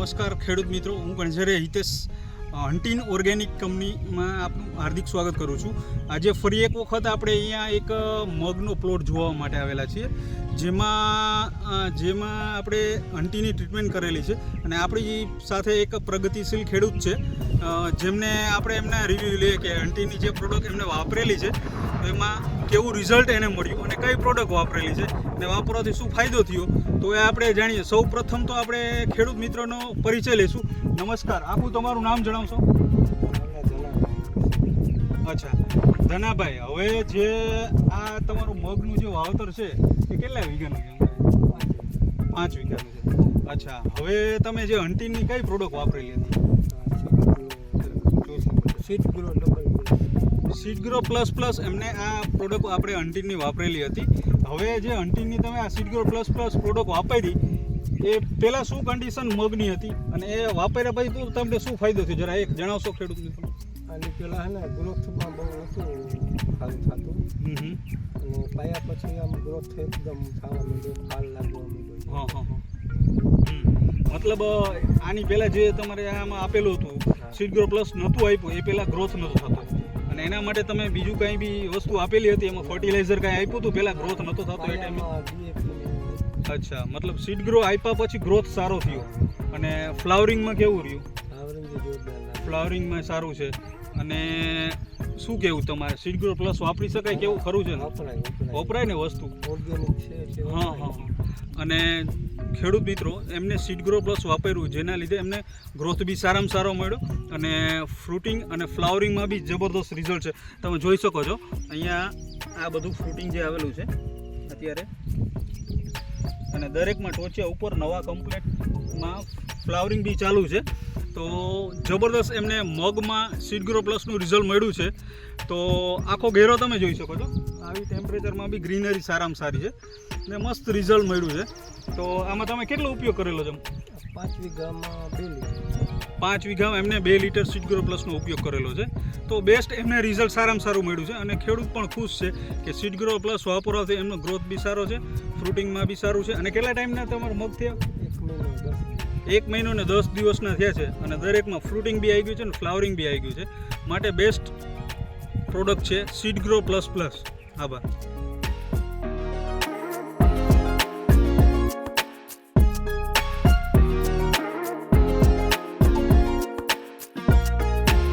નમસ્કાર ખેડૂત મિત્રો, હું ગણઝરે હિતેશ હન્ટીન ઓર્ગેનિક કંપનીમાં આપનું હાર્દિક સ્વાગત કરું છું. આજે ફરી એક વખત આપણે અહીંયા એક મગનો પ્લોટ જોવા માટે આવેલા છીએ, જેમાં આપણે હન્ટીની ટ્રીટમેન્ટ કરેલી છે અને આપણી સાથે એક પ્રગતિશીલ ખેડૂત છે, જેમને આપણે એમના રિવ્યૂ લઈએ કે હન્ટીની જે પ્રોડક્ટ એમને વાપરેલી છે તો એમાં કેવું રિઝલ્ટ એને મળ્યું અને કઈ પ્રોડક્ટ વાપરેલી છે અને વાપરવાથી શું ફાયદો થયો તો એ આપણે જાણીએ. સૌ પ્રથમ તો આપણે ખેડૂત મિત્રનો પરિચય લઈશું. નમસ્કાર, આપું તમારું નામ જણાવશો? અચ્છા, ધનાભાઈ, હવે જે આ તમારું મગનું જે વાવતર છે એ કેટલા વીઘાનું છે? 5 વીઘાનું છે. અચ્છા, હવે તમે જે હન્ટીની કઈ પ્રોડક્ટ વાપરેલી હતી? સીડ ગ્રો પ્લસ એમને આ પ્રોડક્ટ આપણે હન્ટીની વાપરેલી હતી. હવે જે હન્ટીની તમે આ સીડ ગ્રો પ્લસ પ્રોડક્ટ વાપરી એ પહેલાં શું કન્ડિશન મગની હતી અને એ વાપર્યા પછી તો તમને શું ફાયદો થયો, જરા એક જણાવશો ખેડૂત મિત્રો? આની પહેલાં હે ને ગ્રોથમાં બહુ નહોતું સારું થતું અને પાયા પછી આમ ગ્રોથ એકદમ થવા માંડ્યો, ફાલ લાગવા માંડ્યો. હા. મતલબ આની પહેલાં જે તમારે આમાં આપેલું હતું સીડ ગ્રો પ્લસ નહોતું આપ્યું, એ પહેલાં ગ્રોથ નહોતો થતો અને એના માટે તમે બીજું કંઈ બી વસ્તુ આપેલી હતી, એમાં ફર્ટિલાઇઝર કાંઈ આપ્યું હતું પહેલાં ગ્રોથ નહોતો થતો એ ટાઈમે? અચ્છા, મતલબ સીડ ગ્રો આપ્યા પછી ગ્રોથ સારો થયો અને ફ્લાવરિંગમાં કેવું રહ્યું? ફ્લાવરિંગમાં સારું છે. અને શું કેવું તમારે સીડ ગ્રો પ્લસ વાપરી શકાય, કેવું ખરું છે ને? વપરાય ને વસ્તુ ઓર્ગેનિક છે. હા. અને ખેડૂત મિત્રો, એમને સીડ ગ્રો પ્લસ વાપર્યું જેના લીધે એમને ગ્રોથ બી સારામાં સારો મળ્યો અને ફ્રૂટિંગ અને ફ્લાવરિંગમાં બી જબરદસ્ત રિઝલ્ટ છે. તમે જોઈ શકો છો અહીંયા આ બધું ફ્રૂટિંગ જે આવેલું છે અત્યારે, અને દરેકમાં ટોચિયા ઉપર નવા કમ્પ્લેટમાં ફ્લાવરિંગ બી ચાલુ છે. તો જબરદસ્ત એમને મગમાં સીડ ગ્રો પ્લસનું રિઝલ્ટ મળ્યું છે. તો આખો ઘેરો તમે જોઈ શકો છો, આવી ટેમ્પરેચરમાં બી ગ્રીનરી સારામાં સારી છે ને મસ્ત રિઝલ્ટ મળ્યું છે. તો આમાં તમે કેટલો ઉપયોગ કરેલો છે? 5 વીઘામાં 2 લીટર. 5 વીઘામાં એમને 2 લીટર સીડ ગ્રો પ્લસનો ઉપયોગ કરેલો છે. તો બેસ્ટ એમને રિઝલ્ટ સારામાં સારું મળ્યું છે અને ખેડૂત પણ ખુશ છે કે સીડ ગ્રો પ્લસ વાપરવાથી એમનો ગ્રોથ બી સારો છે, ફ્રૂટિંગમાં બી સારું છે. અને કેટલા ટાઈમના તમારા મગ થયા? 1 મહિનો ને 10 દિવસના થયા છે અને દરેકમાં ફ્રૂટિંગ બી આવી ગયું છે અને ફ્લાવરિંગ બી આવી ગયું છે. માટે બેસ્ટ પ્રોડક્ટ છે સીડ ગ્રો પ્લસ. આભાર.